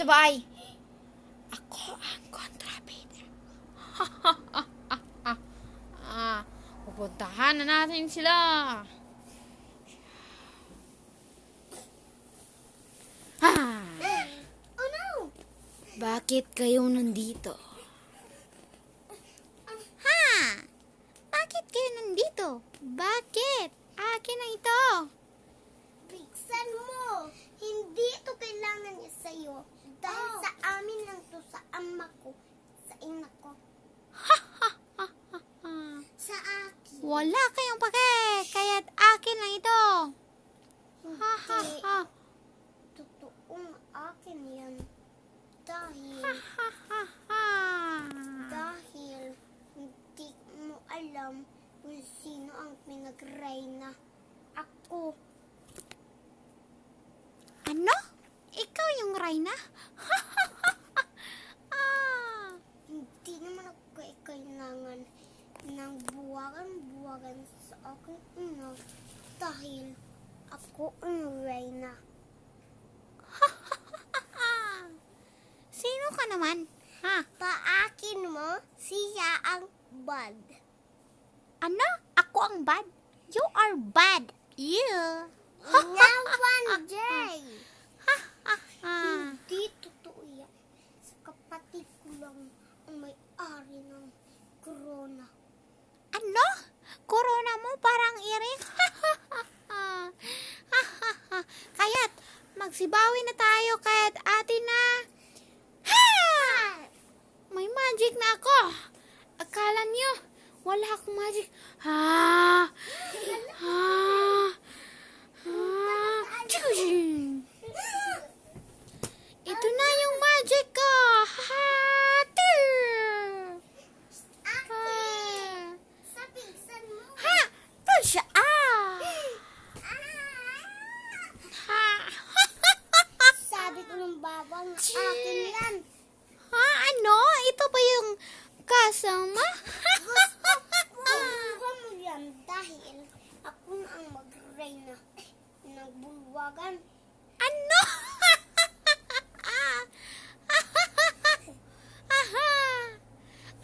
sa bahay. Ako ang kontrabida. Pupuntahan na natin sila. Oh no! Bakit kayo nandito? Bakit kayo nandito? Bakit? Akin na ito. Bigsan mo! Hindi ito kailangan niya sa'yo. Dahil sa amin lang to, sa ama ko, sa ina ko. Sa akin. Wala kayong pake, kaya't akin lang ito. Hindi. Totoong akin yan. Dahil hindi mo alam kung sino ang pinag-reyna. Ako. Ano? Ikaw yung Reyna? Hindi naman ako kailangan ng buwagan sa aking ina dahil ako ang reyna. Sino ka naman? Paakin mo, siya ang bad. Ano? Ako ang bad? You are bad. You. Nawan, Jay! Hindi totoo yan. Sa kapatid ko lang ang may-ari ng corona. Ano? Corona mo parang iring? Kaya't magsibawi na tayo kaya't atin na. May magic na ako. Akala niyo wala akong magic. Ito na yung magic ko. Sa pinsan mo. Pusha. Sabi ko ng babang akin yan. Ano? Ito ba yung kasama? Kuha mo yan dahil ako na ang mag-reyna ng bulwagan. Ano?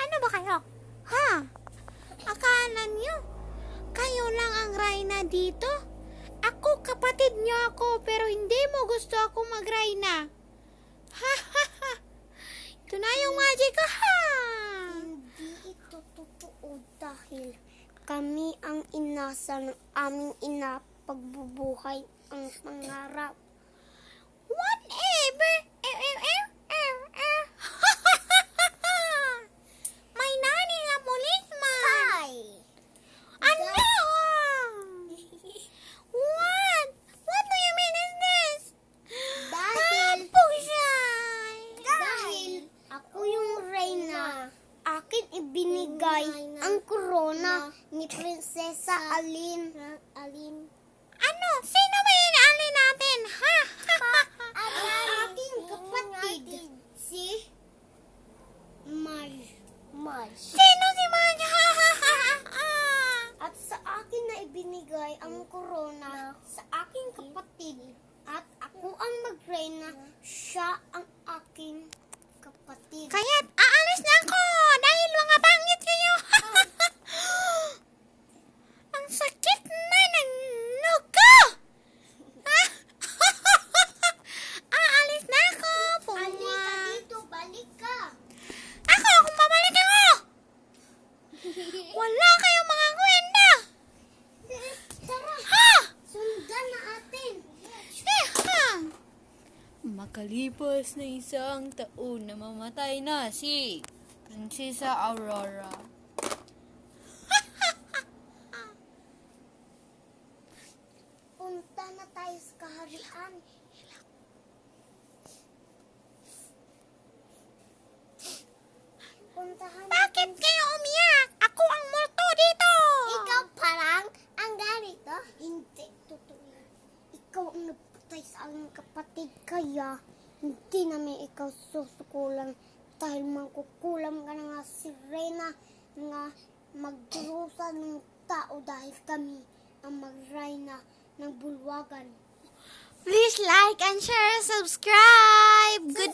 Ano ba kayo? Akala niyo kayo lang ang Reyna dito? Ako, kapatid niyo ako, pero hindi mo gusto ako mag-Reyna. Ito na yung magic ko, Hindi ito totoo dahil kami ang inasa ng aming ina pagbubuhay ang pangarap. Whatever. May nani na pulisman. Hi! Ano? What do you mean is this? Dahil ako yung reyna. Akin ibinigay ang corona ni Prinsesa Alin. Ano? Sino ba yung alin natin? Ang aking kapatid, si Marge. Sino si Manya? At sa akin na ibinigay ang corona sa aking kapatid. At ako ang mag-reyna, siya ang aking kapatid. Kaya't aalis na ako dahil mga pangit kayo. Ang sakit na ng nug ko. Aalis na ako. Halika dito, balik ka. Ako kung babalik ako. Wala kayong mga kwenta. Tara, sundan na atin. Makalipas na isang taon na mamatay na si Prinsesa Aurora. Punta na tayo sa kaharian. Puntahan Bakit kayo umiyak? Ako ang multo dito. Ikaw parang ang ganito? Hindi, totoo yan. Ikaw ang napatay sa aming kapatid, kaya hindi namin ikaw susukulan dahil mangkukulam ka na nga si Reyna nga magdurusa ng tao dahil kami ang mag-reyna ng bulwagan. Please like and share, subscribe. Good